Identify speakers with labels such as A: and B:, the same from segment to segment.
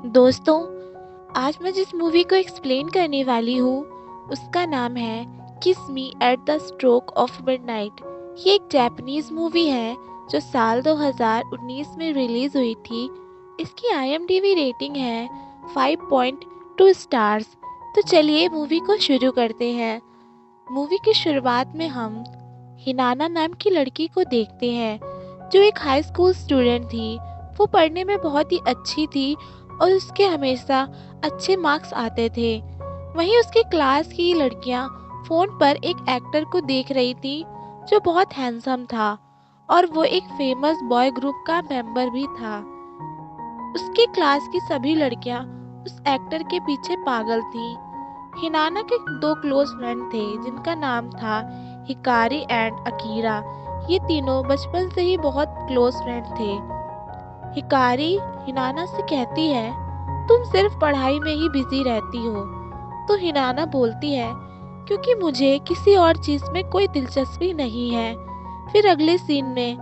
A: दोस्तों, आज मैं जिस मूवी को एक्सप्लेन करने वाली हूँ, उसका नाम है किस me at the stroke of midnight. ये एक जापानीज़ मूवी है जो साल 2019 में रिलीज़ हुई थी। इसकी आईएमडीबी रेटिंग है 5.2 स्टार्स। तो चलिए मूवी को शुरू करते हैं। मूवी की शुरुआत में हम हिनाना नाम की लड़की को देखते हैं, जो एक हाई स्कूल स्टूडेंट थी। वो पढ़ने में बहुत ही अच्छी थी और उसके हमेशा अच्छे मार्क्स आते थे। वहीं उसकी क्लास की लड़कियां फ़ोन पर एक एक्टर को देख रही थी जो बहुत हैंडसम था और वो एक फेमस बॉय ग्रुप का मेंबर भी था। उसकी क्लास की सभी लड़कियां उस एक्टर के पीछे पागल थीं। हिनाना के दो क्लोज फ्रेंड थे जिनका नाम था हिकारी एंड अकीरा। ये तीनों बचपन से ही बहुत क्लोज फ्रेंड थे। हिकारी हिनाना से कहती है, तुम सिर्फ पढ़ाई में ही बिजी रहती हो। तो हिनाना बोलती है, क्योंकि मुझे किसी और चीज़ में कोई दिलचस्पी नहीं है। फिर अगले सीन में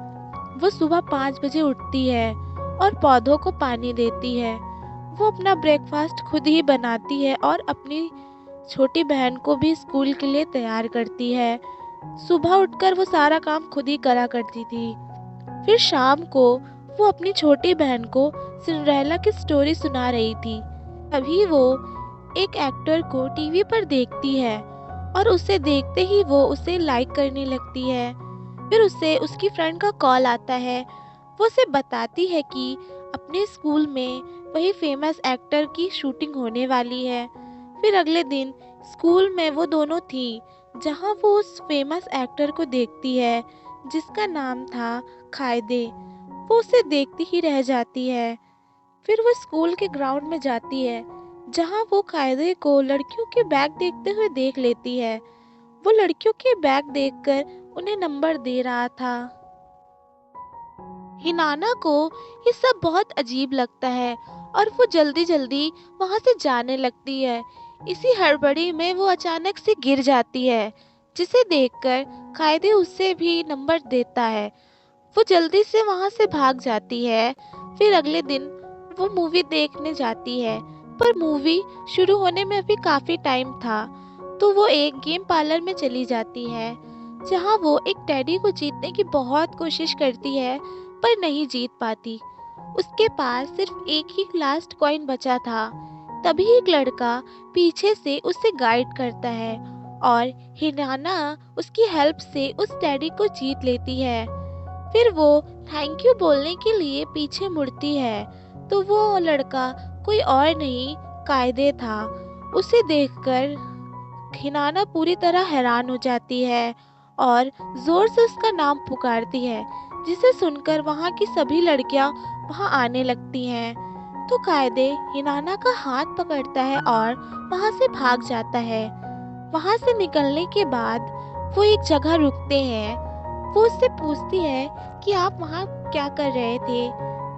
A: वो सुबह 5 बजे उठती है और पौधों को पानी देती है। वो अपना ब्रेकफास्ट खुद ही बनाती है और अपनी छोटी बहन को भी स्कूल के लिए तैयार करती है। सुबह उठकर वो सारा काम खुद ही करा करती थी। फिर शाम को वो अपनी छोटी बहन को सिंड्रेला की स्टोरी सुना रही थी। तभी वो एक एक्टर को टीवी पर देखती है और उसे देखते ही वो उसे लाइक करने लगती है। फिर उसे उसकी फ्रेंड का कॉल आता है। वो उसे बताती है कि अपने स्कूल में वही फेमस एक्टर की शूटिंग होने वाली है। फिर अगले दिन स्कूल में वो दोनों थी, जहां वो उस फेमस एक्टर को देखती है जिसका नाम था खायदे। वो उसे देखती ही रह जाती है। फिर वो स्कूल के ग्राउंड में जाती है, जहां वो कायदे को लड़कियों के बैग देखते हुए देख लेती है। वो लड़कियों के बैग देखकर उन्हें नंबर दे रहा था। हिनाना को ये सब बहुत अजीब लगता है और वो जल्दी जल्दी वहां से जाने लगती है। इसी हड़बड़ी में वो अचानक से गिर जाती है, जिसे देखकर कायदे उससे भी नंबर देता है। वो जल्दी से वहां से भाग जाती है। फिर अगले दिन वो मूवी देखने जाती है, पर मूवी शुरू होने में अभी काफी टाइम था। तो वो एक गेम पार्लर में चली जाती है, जहां वो एक टेडी को जीतने की बहुत कोशिश करती है, पर नहीं जीत पाती। उसके पास सिर्फ एक ही लास्ट कॉइन बचा था। तभी एक लड़का पीछे से उसे गाइड करता है और हिनाना उसकी हेल्प से उस टेडी को जीत लेती है। फिर वो थैंक यू बोलने के लिए पीछे मुड़ती है, तो वो लड़का कोई और नहीं, कायदे था। उसे देखकर हिनाना पूरी तरह हैरान हो जाती है और जोर से उसका नाम पुकारती है, जिसे सुनकर वहाँ की सभी लड़कियाँ वहाँ आने लगती हैं। तो कायदे हिनाना का हाथ पकड़ता है और वहाँ से भाग जाता है। वहाँ से निकलने के बाद वो एक जगह रुकते हैं। वो उससे पूछती है कि आप वहाँ क्या कर रहे थे।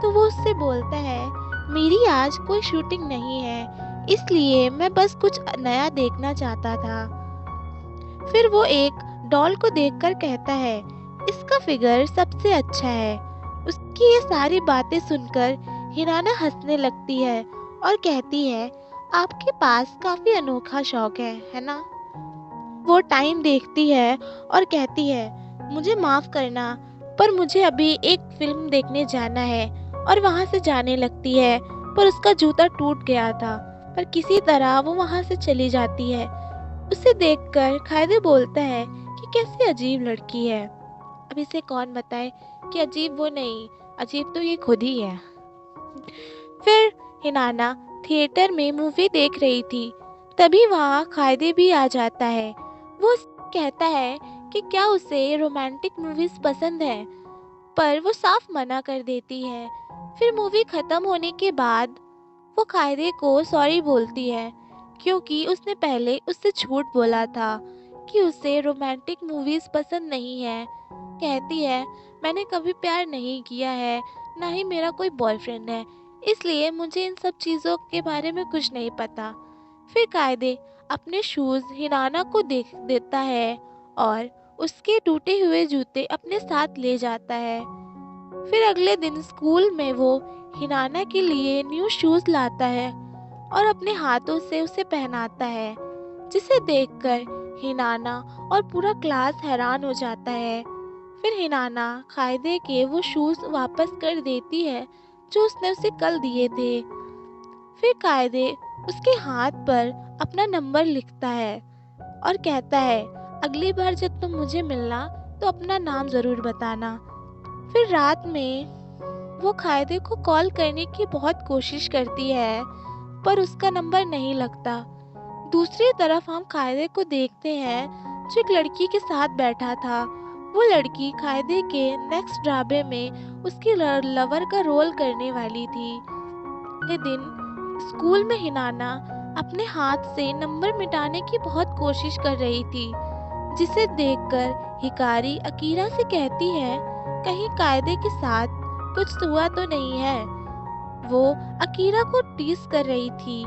A: तो वो उससे बोलता है, मेरी आज कोई शूटिंग नहीं है, इसलिए मैं बस कुछ नया देखना चाहता था। फिर वो एक डॉल को देखकर कहता है, इसका फिगर सबसे अच्छा है। उसकी ये सारी बातें सुनकर हिराना हंसने लगती है और कहती है, आपके पास काफी अनोखा शौक है ना। वो टाइम देखती है और कहती है, मुझे माफ करना, पर मुझे अभी एक फिल्म देखने जाना है। और वहां से जाने लगती है, पर उसका जूता टूट गया था। पर किसी तरह वो वहां से चली जाती है। उसे देखकर खालिद बोलता है कि कैसी अजीब लड़की है। अब इसे कौन बताए कि अजीब वो नहीं, अजीब तो ये खुद ही है। फिर हिनाना थिएटर में मूवी देख रही थी। तभी वहाँ खालिद भी आ जाता है। वो उससे कहता है कि क्या उसे रोमांटिक मूवीज पसंद है, पर वो साफ मना कर देती है। फिर मूवी खत्म होने के बाद वो कायदे को सॉरी बोलती है, क्योंकि उसने पहले उससे झूठ बोला था कि उसे रोमांटिक मूवीज पसंद नहीं है। कहती है, मैंने कभी प्यार नहीं किया है, ना ही मेरा कोई बॉयफ्रेंड है, इसलिए मुझे इन सब चीज़ों के बारे में कुछ नहीं पता। फिर कायदे अपने शूज हिराना को देख देता है और उसके टूटे हुए जूते अपने साथ ले जाता है। फिर अगले दिन स्कूल में वो हिनाना के लिए न्यू शूज लाता है और अपने हाथों से उसे पहनाता है, जिसे देखकर हिनाना और पूरा क्लास हैरान हो जाता है। फिर हिनाना कायदे के वो शूज वापस कर देती है जो उसने उसे कल दिए थे। फिर कायदे उसके हाथ पर अपना नंबर लिखता है और कहता है, अगली बार जब तुम मुझे मिलना तो अपना नाम जरूर बताना। फिर रात में वो कायदे को कॉल करने की बहुत कोशिश करती है, पर उसका नंबर नहीं लगता। दूसरी तरफ हम कायदे को देखते हैं जो एक लड़की के साथ बैठा था। वो लड़की कायदे के नेक्स्ट ड्रामे में उसकी लवर का रोल करने वाली थी। अगले दिन स्कूल में हिनाना अपने हाथ से नंबर मिटाने की बहुत कोशिश कर रही थी, जिसे देखकर हिकारी अकीरा से कहती है, कहीं कायदे के साथ कुछ हुआ तो नहीं है। वो अकीरा को टीज कर रही थी।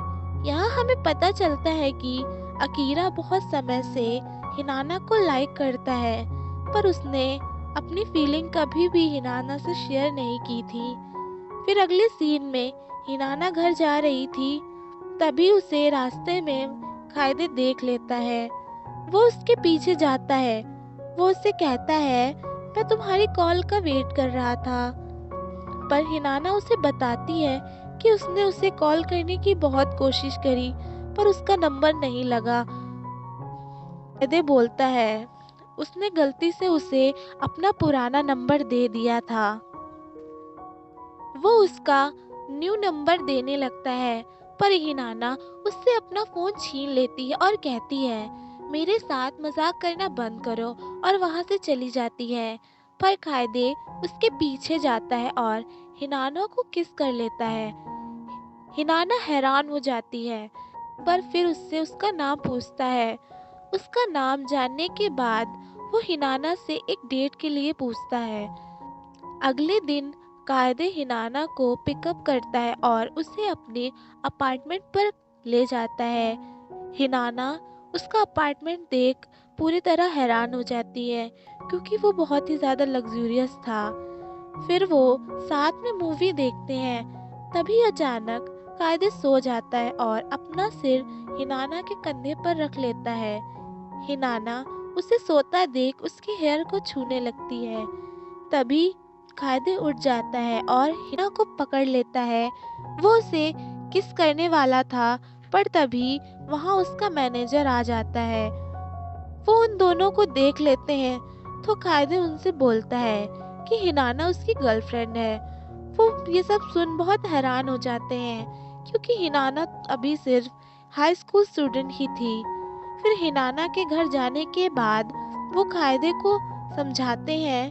A: यहाँ हमें पता चलता है कि अकीरा बहुत समय से हिनाना को लाइक करता है, पर उसने अपनी फीलिंग कभी भी हिनाना से शेयर नहीं की थी। फिर अगले सीन में हिनाना घर जा रही थी, तभी उसे रास्ते में कायदे देख लेता है। वो उसके पीछे जाता है। वो उससे कहता है, मैं तुम्हारी कॉल का वेट कर रहा था। पर हिनाना उसे बताती है कि उसने उसे कॉल करने की बहुत कोशिश करी, पर उसका नंबर नहीं लगा। कायदे बोलता है, उसने गलती से उसे अपना पुराना नंबर दे दिया था। वो उसका न्यू नंबर देने लगता है, पर हिनाना उससे अपना फोन छीन लेती है और कहती है, मेरे साथ मजाक करना बंद करो, और वहां से चली जाती है। पर कायदे उसके पीछे जाता है और हिनाना को किस कर लेता है। हिनाना हैरान हो जाती है, पर फिर उससे उसका नाम पूछता है। उसका नाम जानने के बाद वो हिनाना से एक डेट के लिए पूछता है। अगले दिन कायदे हिनाना को पिकअप करता है और उसे अपने अपार्टमेंट पर ले जाता है। हिनाना उसका अपार्टमेंट देख पूरी तरह हैरान हो जाती है, क्योंकि वो बहुत ही ज़्यादा लग्जूरियस था। फिर वो साथ में मूवी देखते हैं। तभी अचानक कायदे सो जाता है और अपना सिर हिनाना के कंधे पर रख लेता है। हिनाना उसे सोता देख उसके हेयर को छूने लगती है। तभी कायदे उठ जाता है और हिना को पकड़ लेता है। वो उसे किस करने वाला था, पर तभी वहाँ उसका मैनेजर आ जाता है। वो उन दोनों को देख लेते हैं तो कायदे उनसे बोलता है कि हिनाना उसकी गर्लफ्रेंड है। वो ये सब सुन बहुत हैरान हो जाते हैं, क्योंकि हिनाना अभी सिर्फ हाई स्कूल स्टूडेंट ही थी। फिर हिनाना के घर जाने के बाद वो कायदे को समझाते हैं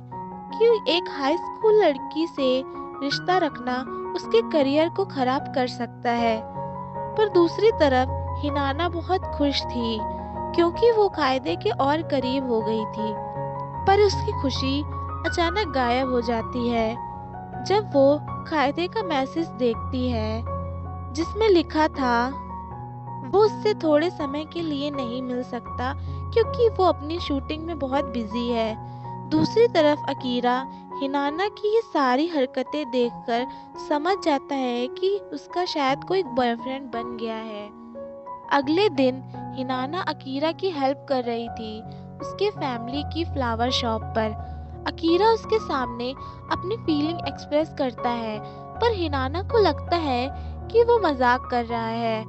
A: कि एक हाई स्कूल लड़की से रिश्ता रखना उसके करियर को खराब कर सकता है। पर दूसरी तरफ हिनाना बहुत खुश थी, क्योंकि वो कायदे के और करीब हो गई थी। पर उसकी खुशी अचानक गायब हो जाती है जब वो कायदे का मैसेज देखती है, जिसमें लिखा था, वो उससे थोड़े समय के लिए नहीं मिल सकता क्योंकि वो अपनी शूटिंग में बहुत बिजी है। दूसरी तरफ अकीरा हिनाना की ये सारी हरकतें देखकर समझ जाता है कि उसका शायद कोई बॉयफ्रेंड बन गया है। अगले दिन हिनाना अकीरा की हेल्प कर रही थी उसके फैमिली की फ्लावर शॉप पर। अकीरा उसके सामने अपनी फीलिंग एक्सप्रेस करता है, पर हिनाना को लगता है कि वो मजाक कर रहा है।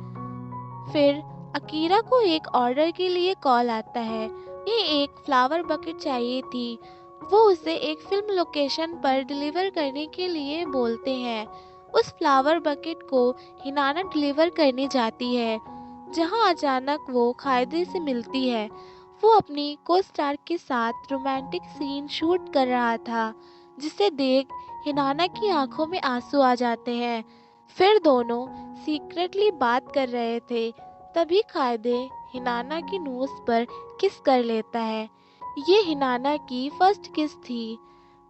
A: फिर अकीरा को एक ऑर्डर के लिए कॉल आता है। ये एक फ्लावर बकेट चाहिए थी। वो उसे एक फिल्म लोकेशन पर डिलीवर करने के लिए बोलते हैं। उस फ्लावर बकेट को हिनाना डिलीवर करने जाती है, जहां अचानक वो कायदे से मिलती है। वो अपनी को स्टार के साथ रोमांटिक सीन शूट कर रहा था, जिसे देख हिनाना की आंखों में आंसू आ जाते हैं। फिर दोनों सीक्रेटली बात कर रहे थे। तभी कायदे हिनाना की नोज पर किस कर लेता है। ये हिनाना की फर्स्ट किस थी,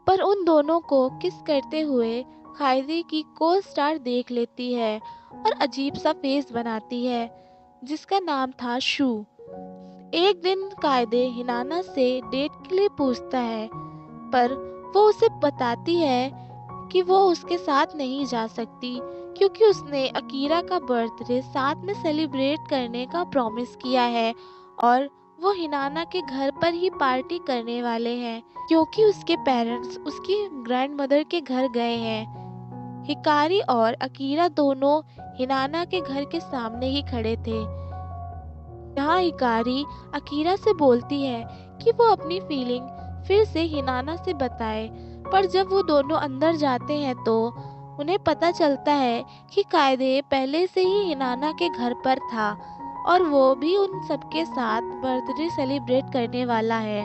A: पर उन दोनों को किस करते हुए कायदे की को स्टार देख लेती है और अजीब सा फेस बनाती है, जिसका नाम था शू। एक दिन कायदे हिनाना से डेट के लिए पूछता है, पर वो उसे बताती है कि वो उसके साथ नहीं जा सकती क्योंकि उसने अकीरा का बर्थडे साथ में सेलिब्रेट करने का प्रॉमिस किया है और वो हिनाना के घर पर ही पार्टी करने वाले हैं क्योंकि उसके पेरेंट्स उसकी ग्रैंडमदर के घर गए हैं। हिकारी और अकीरा दोनों हिनाना के घर के सामने ही खड़े थे। यहाँ हिकारी अकीरा से बोलती है कि वो अपनी फीलिंग फिर से हिनाना से बताए, पर जब वो दोनों अंदर जाते हैं तो उन्हें पता चलता है कि कायदे पहले से ही हिनाना के घर पर था और वो भी उन सबके साथ बर्थडे सेलिब्रेट करने वाला है।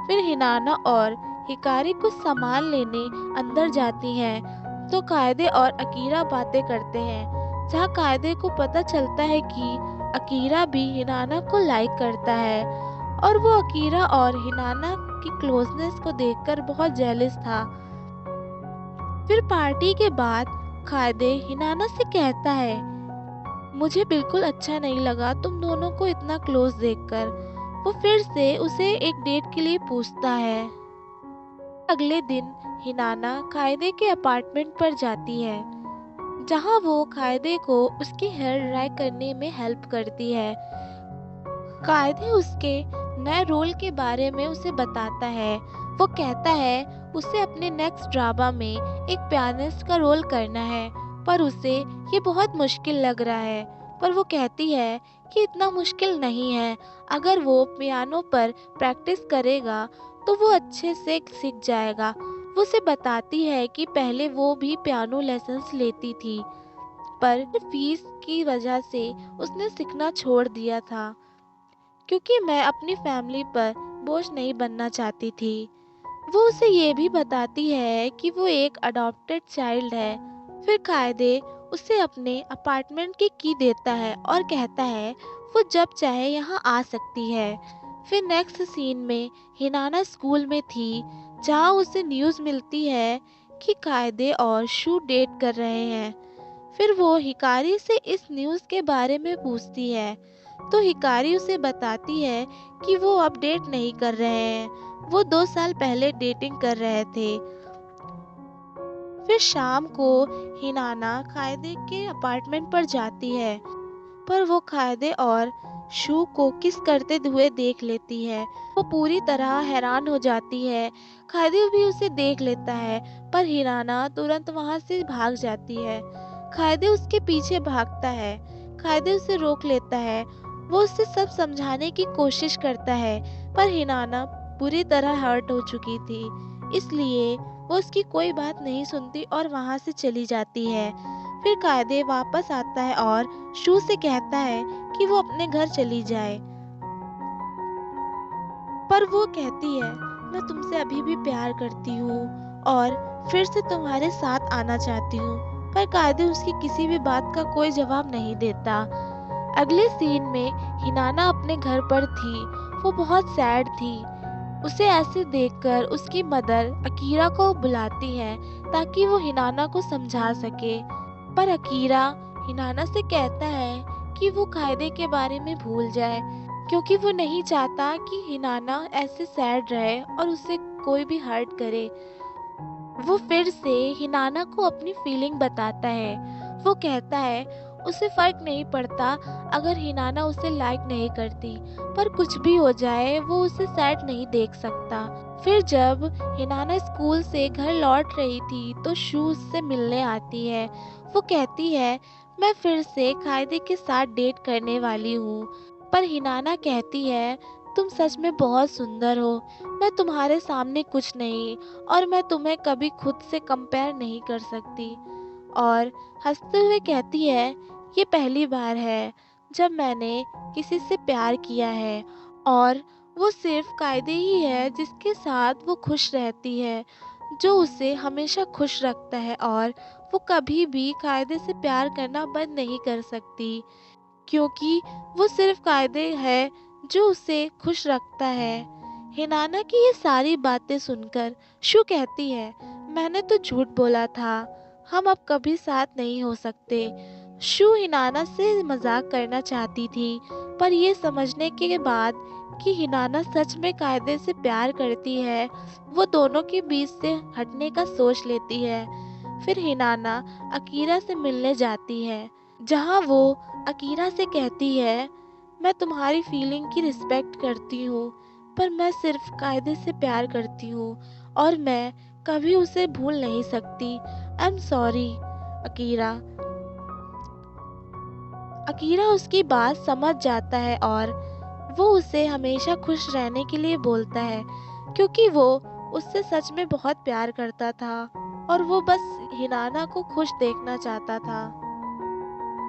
A: फिर हिनाना और हिकारी कुछ सामान लेने अंदर जाती हैं तो कायदे और अकीरा बातें करते हैं, जहाँ कायदे को पता चलता है कि अकीरा भी हिनाना को लाइक करता है और वो अकीरा और हिनाना की क्लोजनेस को देखकर बहुत जेलस था। फिर पार्टी के बाद कायदे हिनाना से कहता है, मुझे बिल्कुल अच्छा नहीं लगा तुम दोनों को इतना क्लोज देखकर। वो फिर से उसे एक डेट के लिए पूछता है। अगले दिन हिनाना कायदे के अपार्टमेंट पर जाती है, जहां वो कायदे को उसकी हेयर ड्राई करने में हेल्प करती है। कायदे उसके नए रोल के बारे में उसे बताता है। वो कहता है उसे अपने नेक्स्ट ड्रामा में एक पियानिस्ट का रोल करना है, पर उसे ये बहुत मुश्किल लग रहा है। पर वो कहती है कि इतना मुश्किल नहीं है, अगर वो पियानो पर प्रैक्टिस करेगा तो वो अच्छे से सीख जाएगा। वो उसे बताती है कि पहले वो भी पियानो लेसन्स लेती थी, पर फीस की वजह से उसने सीखना छोड़ दिया था क्योंकि मैं अपनी फैमिली पर बोझ नहीं बनना चाहती थी। वो उसे ये भी बताती है कि वो एक अडॉप्टेड चाइल्ड है। फिर कायदे उसे अपने अपार्टमेंट की देता है और कहता है वो जब चाहे यहाँ आ सकती है। फिर नेक्स्ट सीन में हिनाना स्कूल में थी, जहाँ उसे न्यूज़ मिलती है कि कायदे और शू डेट कर रहे हैं। फिर वो हिकारी से इस न्यूज़ के बारे में पूछती है तो हिकारी उसे बताती है कि वो अब डेट नहीं कर रहे हैं, वो 2 साल पहले डेटिंग कर रहे थे। फिर शाम को हिनाना कायदे के अपार्टमेंट पर जाती है, पर वो कायदे और शू को किस करते हुए देख लेती है। वो पूरी तरह हैरान हो जाती है। कायदे भी उसे देख लेता है, पर हिनाना तुरंत वहां से भाग जाती है। कायदे उसके पीछे भागता है। कायदे उसे रोक लेता है। वो उसे सब समझाने की कोशिश करता है, पर हिनाना बुरी तरह हर्ट हो चुकी थी, इसलिए वो उसकी कोई बात नहीं सुनती और वहां से चली जाती है। फिर कायदे वापस आता है और शू से कहता है कि वो अपने घर चली जाए, पर वो कहती है मैं तुमसे अभी भी प्यार करती हूँ और फिर से तुम्हारे साथ आना चाहती हूँ। पर कायदे उसकी किसी भी बात का कोई जवाब नहीं देता। अगले सीन में हिनाना अपने घर पर थी। वो बहुत सैड थी। उसे ऐसे देखकर उसकी मदर अकीरा को बुलाती है ताकि वो हिनाना को समझा सके, पर अकीरा हिनाना से कहता है कि वो कायदे के बारे में भूल जाए क्योंकि वो नहीं चाहता कि हिनाना ऐसे सैड रहे और उसे कोई भी हर्ट करे। वो फिर से हिनाना को अपनी फीलिंग बताता है। वो कहता है उसे फर्क नहीं पड़ता अगर हिनाना उसे लाइक नहीं करती, पर कुछ भी हो जाए वो उसे सैड नहीं देख सकता। फिर जब हिनाना स्कूल से घर लौट रही थी तो शू उससे मिलने आती है। वो कहती है मैं फिर से कायदे के साथ डेट करने वाली हूँ, पर हिनाना कहती है तुम सच में बहुत सुंदर हो, मैं तुम्हारे सामने कुछ नहीं और मैं तुम्हें कभी खुद से कंपेयर नहीं कर सकती। और हंसते हुए कहती है ये पहली बार है जब मैंने किसी से प्यार किया है और वो सिर्फ कायदे ही है जिसके साथ वो खुश रहती है, जो उसे हमेशा खुश रखता है और वो कभी भी कायदे से प्यार करना बंद नहीं कर सकती क्योंकि वो सिर्फ कायदे है जो उसे खुश रखता है। हिनाना की ये सारी बातें सुनकर शू कहती है मैंने तो झूठ बोला था, हम अब कभी साथ नहीं हो सकते। शू हिनाना से मजाक करना चाहती थी, पर ये समझने के बाद कि हिनाना सच में कायदे से प्यार करती है, वो दोनों के बीच से हटने का सोच लेती है। फिर हिनाना अकीरा से मिलने जाती है, जहाँ वो अकीरा से कहती है, मैं तुम्हारी फीलिंग की रिस्पेक्ट करती हूँ, पर मैं सिर्फ कायदे से प्यार करती हूँ और मैं कभी उसे भूल नहीं सकती। I am sorry Akira. Akira उसकी बात समझ जाता है और वो उसे हमेशा खुश रहने के लिए बोलता है, क्योंकि वो उससे सच में बहुत प्यार करता था और वो बस हिनाना को खुश देखना चाहता था।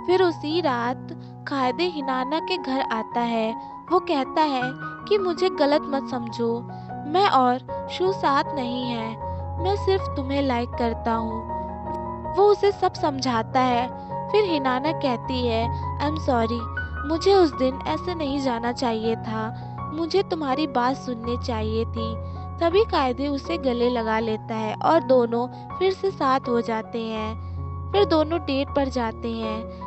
A: फिर उसी रात कायदे हिनाना के घर आता है। वो कहता है कि मुझे गलत मत समझो, मैं और शू साथ नहीं है, मैं सिर्फ तुम्हें लाइक करता हूँ। वो उसे सब समझाता है। फिर हिनाना कहती है, आई एम सॉरी, मुझे उस दिन ऐसे नहीं जाना चाहिए था, मुझे तुम्हारी बात सुननी चाहिए थी। तभी कायदे उसे गले लगा लेता है और दोनों फिर से साथ हो जाते हैं। फिर दोनों डेट पर जाते हैं।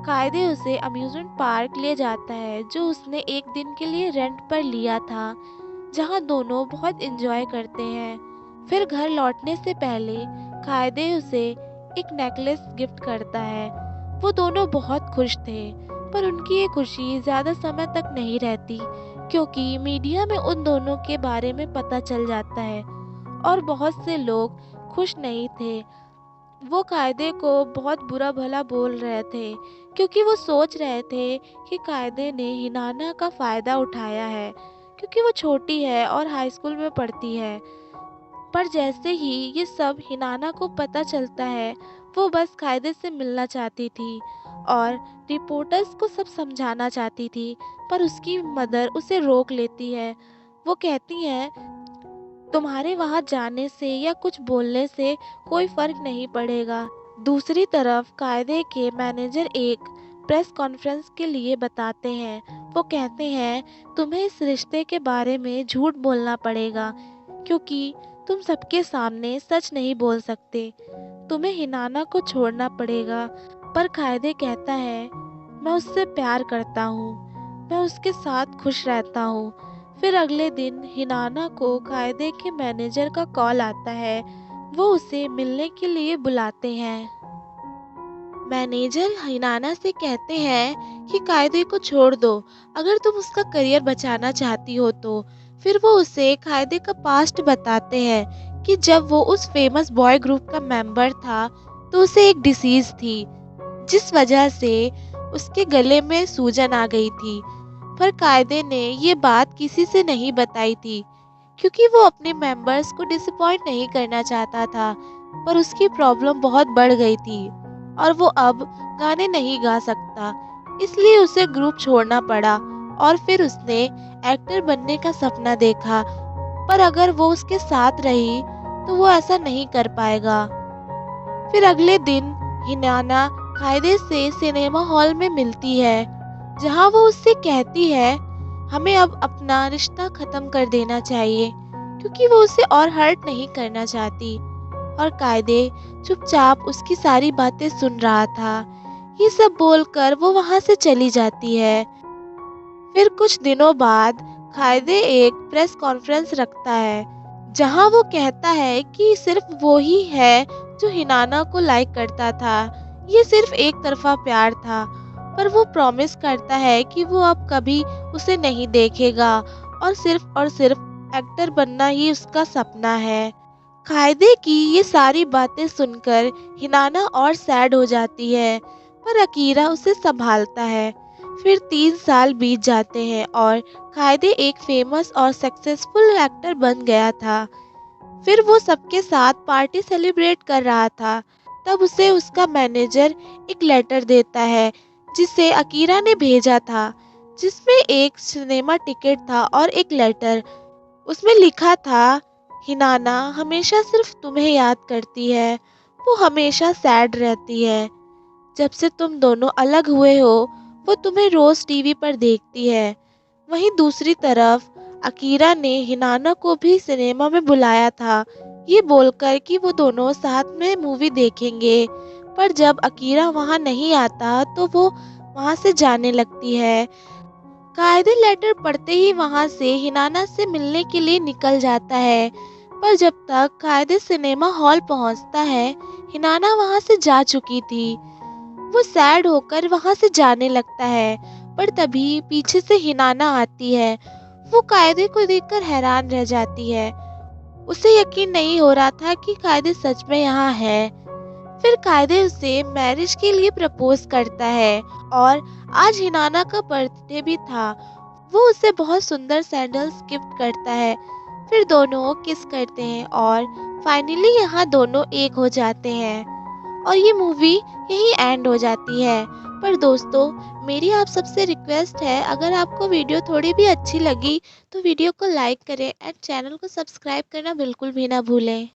A: कायदे उसे अम्यूज़मेंट पार्क ले जाता है, जो उसने एक दिन के लिए रेंट पर लिया था, जहां दोनों बहुत एंजॉय करते हैं। फिर घर लौटने से पहले कायदे उसे एक नेकलेस गिफ्ट करता है। वो दोनों बहुत खुश थे, पर उनकी ये खुशी ज़्यादा समय तक नहीं रहती, क्योंकि मीडिया में उन दोनों के बारे में पता चल जाता है और बहुत से लोग खुश नहीं थे। वो कायदे को बहुत बुरा भला बोल रहे थे, क्योंकि वो सोच रहे थे कि कायदे ने हिनाना का फ़ायदा उठाया है, क्योंकि वो छोटी है और हाई स्कूल में पढ़ती है। पर जैसे ही ये सब हिनाना को पता चलता है, वो बस कायदे से मिलना चाहती थी और रिपोर्टर्स को सब समझाना चाहती थी, पर उसकी मदर उसे रोक लेती है। वो कहती हैं, तुम्हारे वहाँ जाने से या कुछ बोलने से कोई फर्क नहीं पड़ेगा। दूसरी तरफ कायदे के मैनेजर एक प्रेस कॉन्फ्रेंस के लिए बताते हैं। वो कहते हैं, तुम्हें इस रिश्ते के बारे में झूठ बोलना पड़ेगा, क्योंकि तुम सबके सामने सच नहीं बोल सकते। तुम्हें हिनाना को छोड़ना पड़ेगा। पर कायदे कहता है, मैं उससे प्यार करता हूँ, मैं उसके साथ खुश रहता हूँ। फिर अगले दिन हिनाना को कायदे के मैनेजर का कॉल आता है। वो उसे मिलने के लिए बुलाते हैं। मैनेजर हिनाना से कहते हैं कि कायदे को छोड़ दो, अगर तुम उसका करियर बचाना चाहती हो तो। फिर वो उसे कायदे का पास्ट बताते हैं कि जब वो उस फेमस बॉय ग्रुप का मेंबर था, तो उसे एक डिसीज थी, जिस वजह से उसके गले में सूजन आ गई थी। पर कायदे ने ये बात किसी से नहीं बताई थी, क्योंकि वो अपने मेंबर्स को डिसअपॉइंट नहीं करना चाहता था। पर उसकी प्रॉब्लम बहुत बढ़ गई थी और वो अब गाने नहीं गा सकता, इसलिए उसे ग्रुप छोड़ना पड़ा। और फिर उसने एक्टर बनने का सपना देखा, पर अगर वो उसके साथ रही तो वो ऐसा नहीं कर पाएगा। फिर अगले दिन हिनाना कायदे से सिनेमा हॉल में मिलती है, जहां वो उससे कहती है, हमें अब अपना रिश्ता खत्म कर देना चाहिए, क्योंकि वो उसे और हर्ट नहीं करना चाहती। और कायदे चुपचाप उसकी सारी बातें सुन रहा था। ये सब बोलकर वो वहां से चली जाती है। फिर कुछ दिनों बाद कायदे एक प्रेस कॉन्फ्रेंस रखता है, जहां वो कहता है कि सिर्फ वो ही है जो हिनाना को लाइक करता था। ये सिर्फ एक तरफा प्यार था, पर वो प्रॉमिस करता है कि वो अब कभी उसे नहीं देखेगा और सिर्फ एक्टर बनना ही उसका सपना है। कायदे की ये सारी बातें सुनकर हिनाना और सैड हो जाती है, पर अकीरा उसे संभालता है। फिर 3 साल बीत जाते हैं और कायदे एक फेमस और सक्सेसफुल एक्टर बन गया था। फिर वो सबके साथ पार्टी सेलिब्रेट कर रहा था, तब उसे उसका मैनेजर एक लेटर देता है, जिसे अकीरा ने भेजा था, जिसमें एक सिनेमा टिकट था और एक लेटर। उसमें लिखा था, हिनाना हमेशा सिर्फ तुम्हें याद करती है, वो हमेशा सैड रहती है। जब से तुम दोनों अलग हुए हो, वो तुम्हें रोज टीवी पर देखती है। वहीं दूसरी तरफ अकीरा ने हिनाना को भी सिनेमा में बुलाया था, ये बोलकर कि वो दोनों साथ में मूवी देखेंगे। पर जब अकीरा वहां नहीं आता तो वो वहां से जाने लगती है। कायदे लेटर पढ़ते ही वहां से हिनाना से मिलने के लिए निकल जाता है, पर जब तक कायदे सिनेमा हॉल पहुंचता है, हिनाना वहां से जा चुकी थी। वो सैड होकर वहां से जाने लगता है, पर तभी पीछे से हिनाना आती है। वो कायदे को देखकर हैरान रह जाती है। उसे यकीन नहीं हो रहा था कि कायदे सच में यहाँ है। फिर कायदे उसे मैरिज के लिए प्रपोज करता है और आज हिनाना का बर्थडे भी था। वो उसे बहुत सुंदर सैंडल्स गिफ्ट करता है। फिर दोनों किस करते हैं और फाइनली यहाँ दोनों एक हो जाते हैं और ये मूवी यही एंड हो जाती है। पर दोस्तों, मेरी आप सबसे रिक्वेस्ट है, अगर आपको वीडियो थोड़ी भी अच्छी लगी तो वीडियो को लाइक करें एंड चैनल को सब्सक्राइब करना बिल्कुल भी ना भूलें।